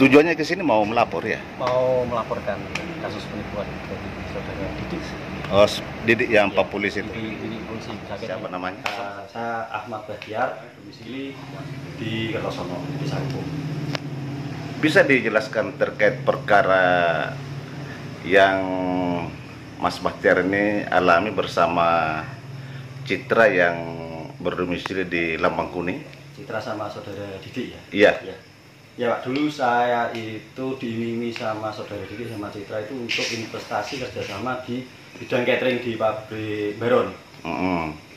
Tujuannya ke sini mau melapor ya? Mau melaporkan kasus penipuan dari saudara Didik. Oh, Didik yang Ya, Pak Polisi itu. Didik polisi. Siapa namanya? Saya Ahmad Bahtiar, domisili di Kertosono, di Sangko. Bisa dijelaskan terkait perkara yang Mas Bahtiar ini alami bersama Citra yang berdomisili di Lambang Kuning? Citra sama saudara Didik ya? Iya. Ya. Ya Pak, dulu saya itu diiming-imingi sama saudara Didik sama Citra itu untuk investasi kerjasama di bidang catering di pabrik Baron.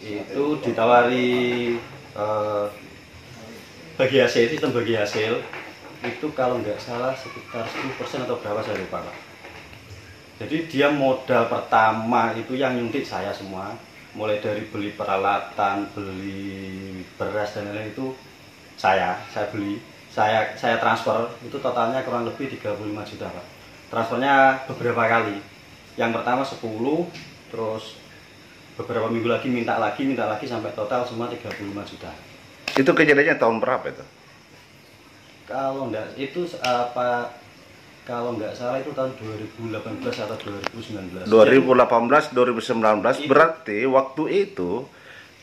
Itu ditawari bagi hasil, sistem bagi hasil itu kalau nggak salah sekitar 10% atau berapa saya lupa Pak. Jadi dia modal pertama itu yang nyuntik saya semua, mulai dari beli peralatan, beli beras dan lain-lain itu saya beli. Saya transfer itu totalnya kurang lebih 35 juta Pak. Transfernya beberapa kali. Yang pertama 10, terus beberapa minggu lagi minta lagi sampai total semua 35 juta. Itu kejadiannya tahun berapa itu? Kalau enggak itu kalau nggak salah itu tahun 2018 atau 2019. 2018 2019 berarti waktu itu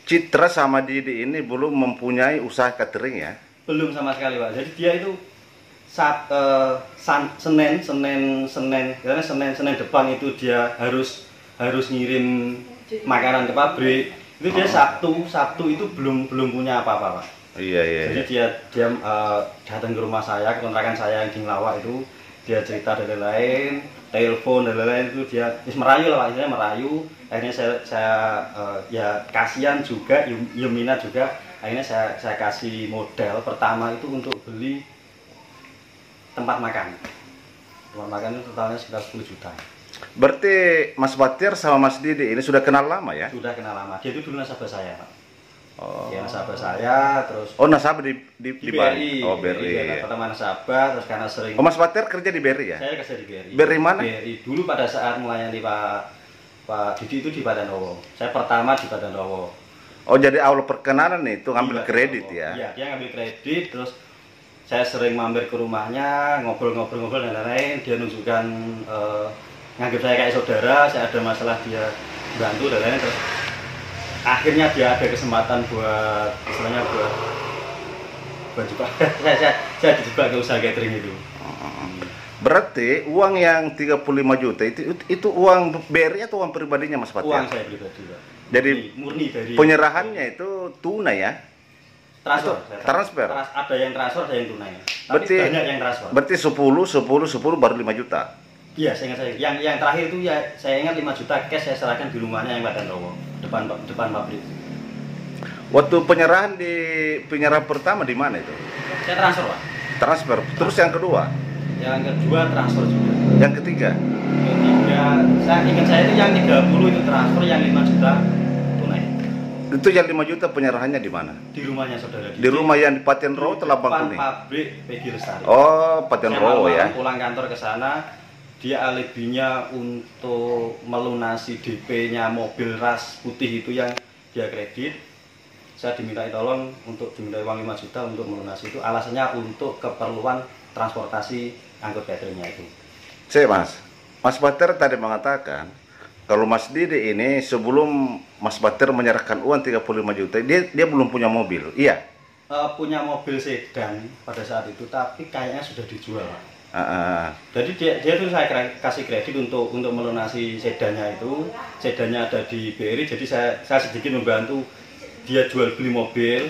Citra sama Didi ini belum mempunyai usaha catering ya? Belum sama sekali Pak. Jadi dia itu Senin depan itu dia harus ngirim makanan ke pabrik. Itu dia Sabtu itu belum punya apa-apa Pak. Iya. Jadi dia datang ke rumah saya, ke kontrakan saya yang di Ngelawak itu, dia cerita dan lain-lain, telepon dan lain-lain itu dia merayu lah Pak, istilahnya merayu. Akhirnya saya ya kasihan juga, minat juga. Akhirnya saya kasih modal pertama itu untuk beli tempat makan. Tempat makan itu totalnya sekitar 10 juta. Berarti Mas Bahtiar sama Mas Didi ini sudah kenal lama ya? Sudah kenal lama. Dia itu dulu nasabah saya Pak. Oh. Ya nasabah saya, terus nasabah di BRI. Oh, BRI. Iya, pertama nasabah, terus karena sering. Oh, Mas Bahtiar kerja di BRI ya? Saya kerja di BRI. BRI mana? BRI dulu pada saat melayani Pak Didi itu di Padanowo. Saya pertama di Padanowo. Oh, jadi awal perkenalan itu ngambil Di kredit Padanowo. ya? Iya, dia ngambil kredit, terus saya sering mampir ke rumahnya, ngobrol-ngobrol dan lain-lain. Dia nunjukkan nganggap saya kayak saudara, saya ada masalah dia bantu dan lain-lain. Terus akhirnya dia ada kesempatan buat istilahnya buat juga saya dijebak ke usaha catering itu. Berarti uang yang 35 juta itu uang BRI atau uang pribadinya Mas Bahtiar? Uang saya pribadi Pak. Jadi murni dari penyerahannya itu tunai ya? Transfer. Ada yang transfer, ada yang tunai. Tapi Berarti banyak yang transfer. Berarti 10 baru 5 juta. Iya, saya ingat yang terakhir itu ya saya ingat 5 juta cash saya serahkan di rumahnya yang Padanowo, depan pabrik. Waktu penyerahan pertama di mana itu? Saya transfer Pak. Transfer. Terus yang kedua? Yang kedua transfer juga. Yang ketiga? Saya ingat saya itu yang 30 itu transfer, yang 5 juta tunai. Itu yang 5 juta penyerahannya di mana? Di rumahnya saudara. Di rumah yang di Patian Row atau Lambang Kuning? Pabrik Peggy Lestari. Oh, Patian Row ya. Pulang kantor ke sana, dia alibinya untuk melunasi DP-nya mobil ras putih itu yang dia kredit. Saya dimintai tolong untuk dimintai uang 5 juta untuk melunasi itu, alasannya untuk keperluan transportasi angkut cateringnya itu. Mas Bahtiar tadi mengatakan kalau Mas Didi ini sebelum Mas Bahtiar menyerahkan uang 35 juta dia belum punya mobil, iya? Punya mobil sedan pada saat itu, tapi kayaknya sudah dijual. Jadi dia tuh saya kasih kredit untuk melunasi sedannya itu. Sedannya ada di BRI, jadi saya sedikit membantu dia jual beli mobil.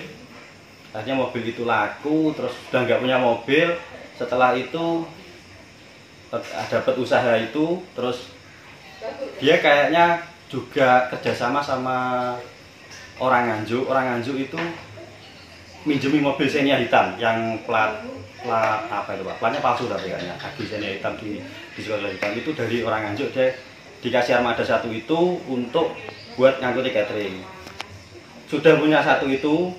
Akhirnya mobil itu laku, terus sudah nggak punya mobil. Setelah itu dapat usaha itu, terus dia kayaknya juga kerjasama sama orang Nganjuk itu minjemi mobil Xenia hitam yang plat apa itu Pak, platnya palsu tapi kayaknya Agi Xenia hitam di sekolah hitam itu dari orang Nganjuk. Dia dikasih armada satu itu untuk buat ngangkut catering. Sudah punya satu itu,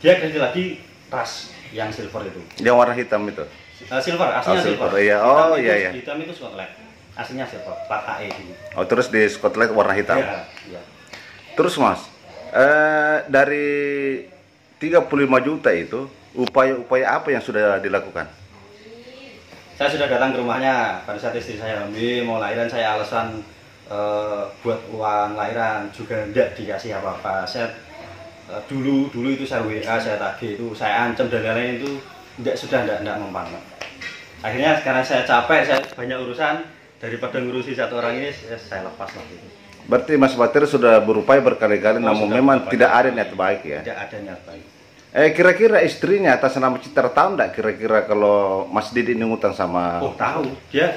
dia kredit lagi ras yang silver itu. Yang warna hitam itu? Silver, aslinya silver. Iya. Oh iya. Hitam itu Scotland, aslinya silver, plat AE itu. Oh, terus di Scotland warna hitam? Iya. Terus Mas, dari 35 juta itu upaya-upaya apa yang sudah dilakukan? Saya sudah datang ke rumahnya pada saat istri saya hamil, mau lahiran. Saya alasan buat uang lahiran juga tidak dikasih apa-apa. Saya dulu itu saya WA, saya tagih itu, saya ancam dan lain-lain itu sudah tidak mempan. Akhirnya sekarang saya capek, saya banyak urusan, daripada ngurusi satu orang ini saya lepas lah gitu. Berarti Mas Batir sudah berupaya berkali-kali, namun memang tidak ada niat baik ya? Tidak ada niat baik. Kira-kira istrinya atas nama Citra tahu enggak kira-kira kalau Mas Didi ini ngutang sama... Oh tahu, dia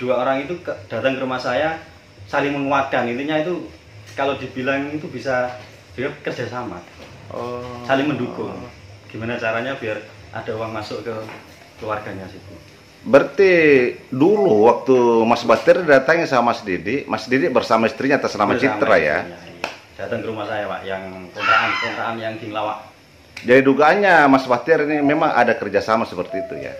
dua orang itu datang ke rumah saya saling menguatkan. Intinya itu kalau dibilang itu bisa dia kerjasama, saling mendukung. Gimana caranya biar ada uang masuk ke keluarganya situ. Berarti dulu waktu Mas Batir datangnya sama Mas Didi bersama istrinya atas nama Citra ya? Datang ke rumah saya Pak, yang kontrakan yang di Ngelawak. Jadi dugaannya Mas Batir ini memang ada kerjasama seperti itu ya?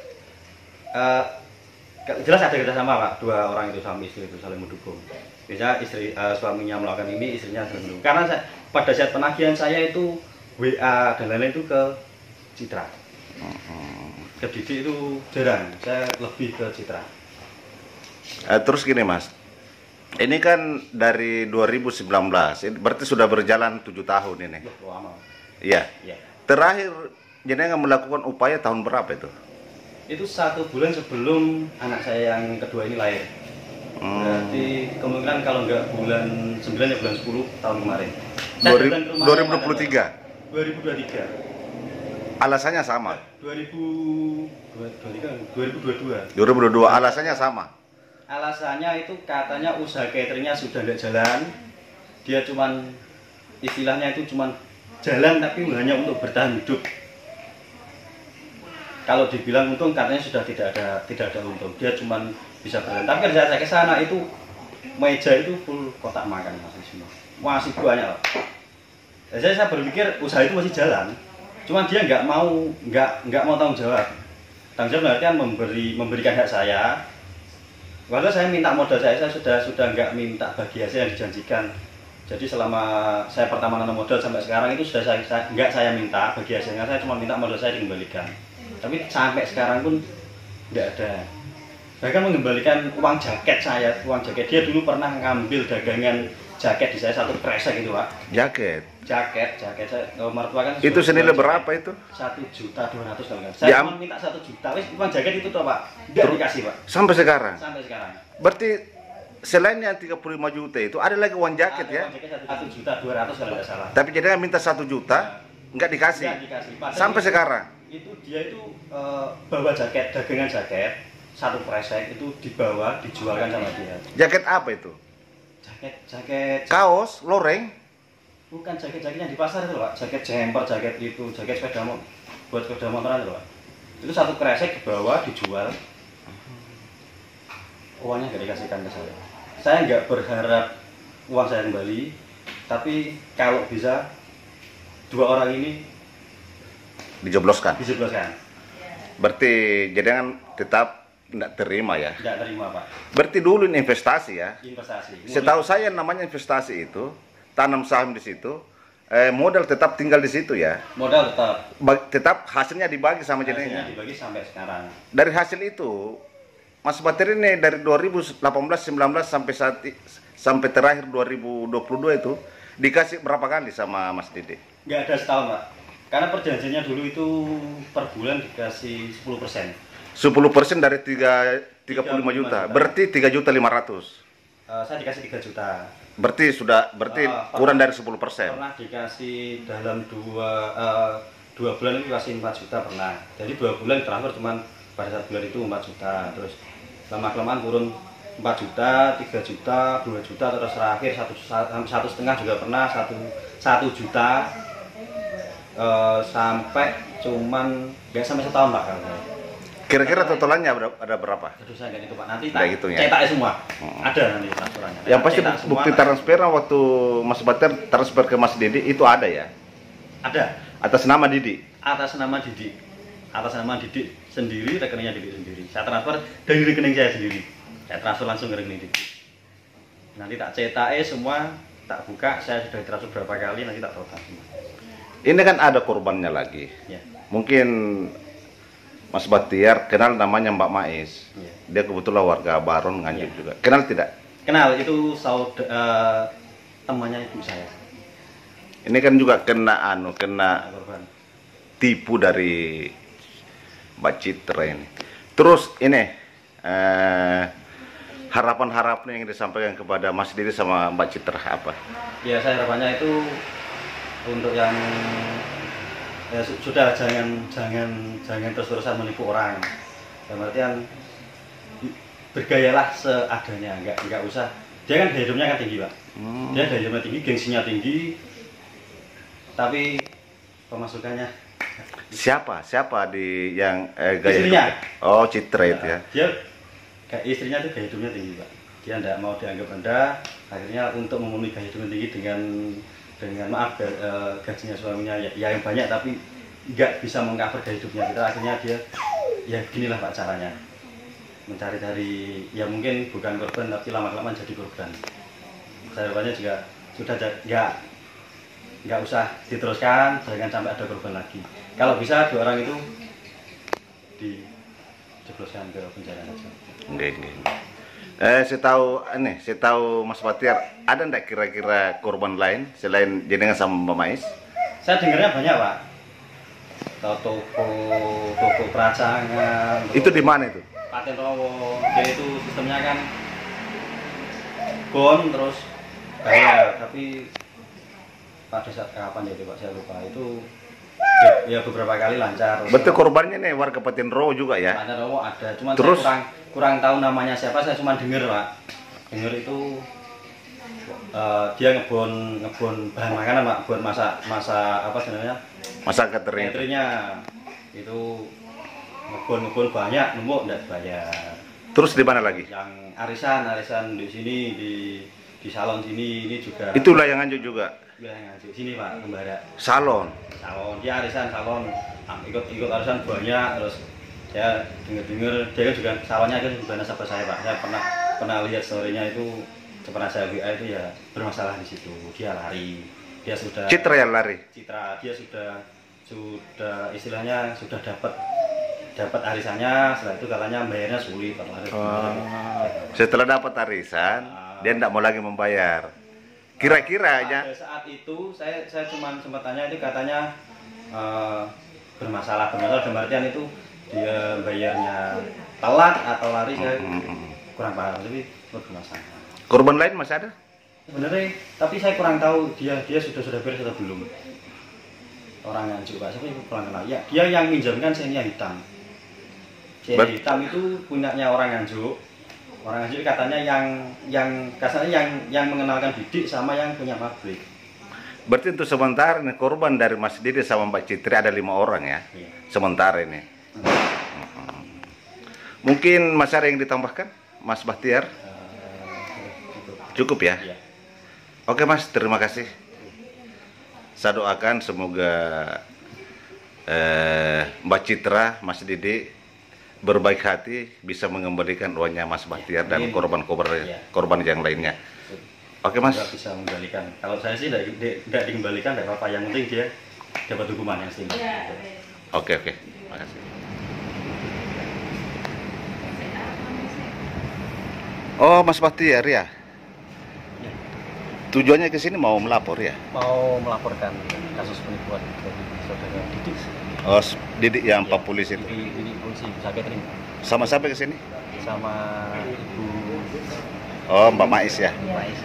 Jelas ada kerjasama Pak, dua orang itu suami istri itu saling mendukung. Biasanya suaminya melakukan ini, istrinya saling mendukung. Karena pada saat penagihan saya itu WA dan lain-lain itu ke Citra. Ke Didi itu jarang, saya lebih ke Citra. Terus gini Mas, ini kan dari 2019, berarti sudah berjalan 7 tahun ini. Lama. Iya. Ya. Terakhir jenengan melakukan upaya tahun berapa itu? Itu 1 bulan sebelum anak saya yang kedua ini lahir. Berarti kemungkinan kalau enggak bulan 9 ya bulan 10 tahun kemarin. 2023? 2023. Alasannya sama? 2022. Alasannya sama? Alasannya itu katanya usaha cateringnya sudah nggak jalan. Dia cuman istilahnya itu cuman jalan tapi hanya untuk bertahan hidup. Kalau dibilang untung katanya sudah tidak ada untung. Dia cuman bisa bertahan. Tapi kerja saya ke sana itu meja itu full kotak makan masih banyak. Jadi saya berpikir usaha itu masih jalan. Cuman dia nggak mau tanggung jawab. Tanggung jawab berarti kan memberikan hak saya. Walau saya minta modal saya sudah nggak minta bagi hasil yang dijanjikan. Jadi selama saya pertama nanam modal sampai sekarang itu sudah nggak saya minta bagi hasilnya, saya cuma minta modal saya dikembalikan. Tapi sampai sekarang pun nggak ada. Bahkan mengembalikan uang jaket saya, dia dulu pernah ngambil dagangan jaket di saya 1 kresek itu Pak. Jaket Saya mertua kan itu senilai berapa itu? 1.200.000 kalau nggak. Saya cuma minta 1 juta, wis uang jaket itu toh Pak, nggak dikasih Pak. Sampai sekarang? Sampai sekarang. Berarti selain yang 35 juta itu ada lagi uang jaket ya? 1.200.000 kalau nggak salah. Tapi jadi minta 1 juta, nggak dikasih? Nggak dikasih. Sampai sekarang? Itu dia itu bawa jaket, dagangan jaket 1 kresek itu dibawa, dijualkan sama dia. Jaket apa itu? Jaket kaos, loreng? Bukan jaket-jaketnya di pasar itu Pak, jaket jumper, jaket sepeda buat sepeda motoran itu Pak. Itu 1 kresek dibawa, dijual. Uangnya nggak dikasihkan ke saya. Saya nggak berharap uang saya kembali, tapi kalau bisa 2 orang ini dijebloskan. Berarti jangan tetap tidak terima ya? Tidak terima Pak. Berarti dulu ini investasi ya? Investasi. Setahu saya namanya investasi itu tanam saham di situ, modal tetap tinggal di situ ya? Modal tetap hasilnya dibagi sama jenengan. Hasilnya dibagi sampai sekarang. Dari hasil itu, Mas Batir ini dari 2018, 19 sampai terakhir 2022 itu dikasih berapa kali sama Mas Didi? Nggak ada setahun Pak. Karena perjanjiannya dulu itu per bulan dikasih 10%. 10% dari 35 juta, berarti 3.500.000. Saya dikasih 3 juta. Berarti kurang dari 10%. Pernah dikasih dalam 2 bulan itu kasih 4 juta pernah. Jadi 2 bulan transfer cuman pada saat bulan itu 4 juta. Terus lama-kelamaan turun 4 juta, 3 juta, 2 juta, terus terakhir 1,5 juga pernah, 1 juta. Sampai cuman nggak sampai setahun Pak kalau saya. Kira-kira totalannya ada berapa? Aduh saya nggak gitu Pak, nanti ya? cetak semua. Ada nanti transferannya. Yang pasti bukti transferan waktu Mas Batir transfer ke Mas Didi itu ada ya? Ada. Atas nama Didi? Atas nama Didi. Atas nama Didi sendiri, rekeningnya Didi sendiri. Saya transfer dari rekening saya sendiri. Saya transfer langsung ke rekening Didi. Nanti tak cetak semua, tak buka, saya sudah transfer berapa kali, nanti tak total semua. Ini kan ada korbannya lagi. Ya. Mungkin Mas Batiar kenal namanya Mbak Mais. Iya. Dia kebetulan warga Baron Nganjuk Iya. juga. Kenal tidak? Kenal, itu temannya ibu saya. Ini kan juga kena Korban. tipu dari Mbak Citra ini. Terus ini harapan-harapan yang disampaikan kepada Mas Didi sama Mbak Citra apa? Ya, saya harapannya itu untuk yang ya, sudah jangan terus-terusan menipu orang. Dalam artian bergayalah seadanya, nggak usah. Dia kan gaya hidupnya kan tinggi, Pak. Dia gaya hidupnya tinggi, gengsinya tinggi, tapi pemasukannya. Siapa di yang gaya Istrinya. hidupnya? Oh, Citra itu ya. Dia kayak istrinya tuh gaya hidupnya tinggi, Pak. Dia tidak mau dianggap rendah, akhirnya untuk memenuhi gaya hidupnya tinggi dengan maaf gajinya suaminya ya yang banyak, tapi nggak bisa mengcover gaya hidupnya kita. Akhirnya dia ya beginilah Pak caranya, mencari dari ya mungkin bukan korban tapi lama-kelamaan jadi korban. Saya harapannya juga sudah nggak usah diteruskan, jangan sampai ada korban lagi. Kalau bisa 2 orang itu dijebloskan ke penjara aja. Enggak. Saya tahu Mas Batiar, ada enggak kira-kira korban lain selain jenengan sama Mbak Mais? Saya dengarnya banyak, Pak. Toko peracangan. Itu di mana itu? Paten Rowo. Dia itu sistemnya kan bon terus bayar, tapi pada saat kapan ya itu Pak, saya lupa. Itu ya beberapa kali lancar. Betul, korbannya nih warga Paten Rowo juga ya? Paten Rowo ada, cuman Terus? saya kurang tahu namanya siapa, saya cuma dengar, Pak. Dengar itu dia ngebon bahan makanan, Pak, buat masak apa sebenarnya? Masak catering. Cateringnya itu ngebon banyak, numpuk enggak dibayar. Terus di mana lagi? Yang arisan di sini di salon sini ini juga. Itulah yang Nganjuk juga. Ya, yang ngajuk sini Pak, Kembara. Salon. Dia arisan salon, ikut arisan banyak. Terus saya dengar dia kan juga salonnya kan juga nasabah saya, Pak. Saya pernah lihat story-nya itu, pernah saya WA itu ya bermasalah di situ. Dia lari, dia sudah. Citra yang lari. Citra, dia sudah istilahnya sudah dapat arisannya. Setelah itu katanya bayarnya sulit, Pak. Setelah dapat arisan, dia tidak mau lagi membayar. Kira-kira aja. Pada saat itu saya cuma sempat tanya, itu katanya bermasalah dalam artian itu dia bayarnya telat atau lari, saya kurang paham, tapi bermasalah. Korban lain masih ada? Sebenarnya, tapi saya kurang tahu dia sudah beres atau belum. Orang Nganjuk, Pak, saya kurang kenal. Ya, dia yang minjamkan Xenia hitam. Xenia hitam itu punyanya orang Nganjuk. Orang Nganjuk katanya yang kasarnya yang mengenalkan bidik sama yang punya pabrik. Berarti untuk sementara nih korban dari Mas Didi sama Mbak Citra ada 5 orang ya? Iya. Sementara ini. Mungkin Mas ada yang ditambahkan, Mas Batiar? Cukup ya? Iya. Oke Mas, terima kasih. Saya doakan semoga Mbak Citra, Mas Didi berbaik hati, bisa mengembalikan uangnya Mas Batiar dan korban yang lainnya. Oke Mas. Nggak bisa mengembalikan. Kalau saya sih tidak dikembalikan, tidak apa-apa. Yang penting dia dapat hukuman yang setinggi. Oke, terima kasih. Oh Mas Batiar ya? Tujuannya ke sini mau melapor ya? Mau melaporkan kasus penipuan dari saudara Didik. Oh, Didik yang Pak Polisi itu. Ini polisi bisa catering. Sama siapa ke sini? Sama Ibu Oh, Mbak Mais ya. Mais.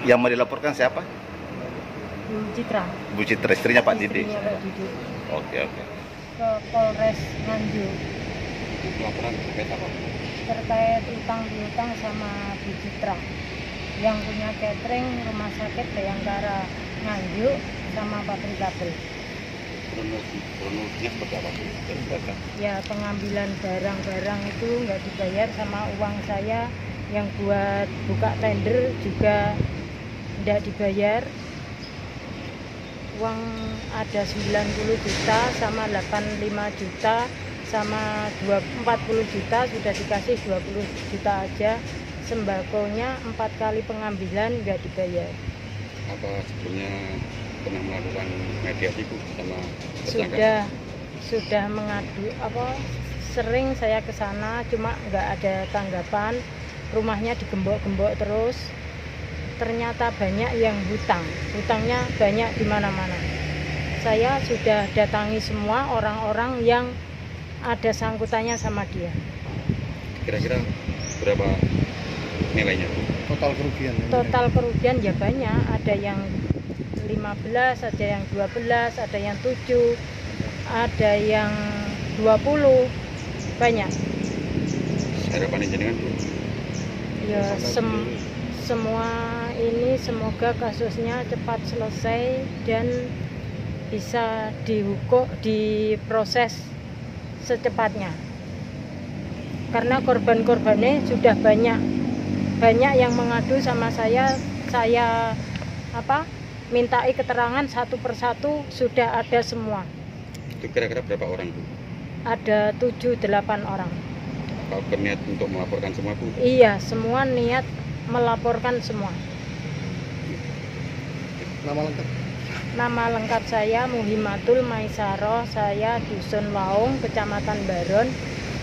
Yang mau dilaporkan siapa? Bu Citra. Bu Citra, istrinya Pak Didik. Istrinya Pak Didik. Oke. Ke Polres Nganjuk. Laporan terkait apa? Terkait utang piutang sama Bu Citra. Yang punya catering Rumah Sakit Bayangkara Nganjuk sama pabrik kabel. Kronologinya seperti apa Bu? Ya, pengambilan barang-barang itu nggak dibayar, sama uang saya yang buat buka tender juga nggak dibayar. Uang ada 90 juta sama 85 juta sama 40 juta, sudah dikasih 20 juta aja. Sembakonya 4 kali pengambilan nggak dibayar. Apa sebelumnya pernah melakukan mediasi Bu sama tersangka? sudah mengadu sering saya ke sana, cuma nggak ada tanggapan. Rumahnya digembok-gembok terus. Ternyata banyak yang hutangnya banyak di mana-mana. Saya sudah datangi semua orang-orang yang ada sangkutannya sama dia. Kira-kira berapa nilainya? Total kerugian ya banyak, ada yang 15, ada yang 12, ada yang 7, ada yang 20, banyak. Harapannya jenengan Bu? Ya semua ini semoga kasusnya cepat selesai dan bisa diproses secepatnya. Karena korban-korbannya sudah banyak yang mengadu sama saya mintai keterangan satu persatu, sudah ada semua. Itu kira-kira berapa orang Bu? Ada 7-8 orang. Apa berniat untuk melaporkan semua Bu? Iya, semua niat melaporkan semua. Nama lengkap saya Muhimatul Maisaroh, saya Dusun Waung, Kecamatan Baron,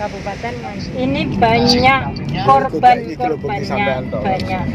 Kabupaten Nganjuk. Ini banyak korban-korbannya, banyak.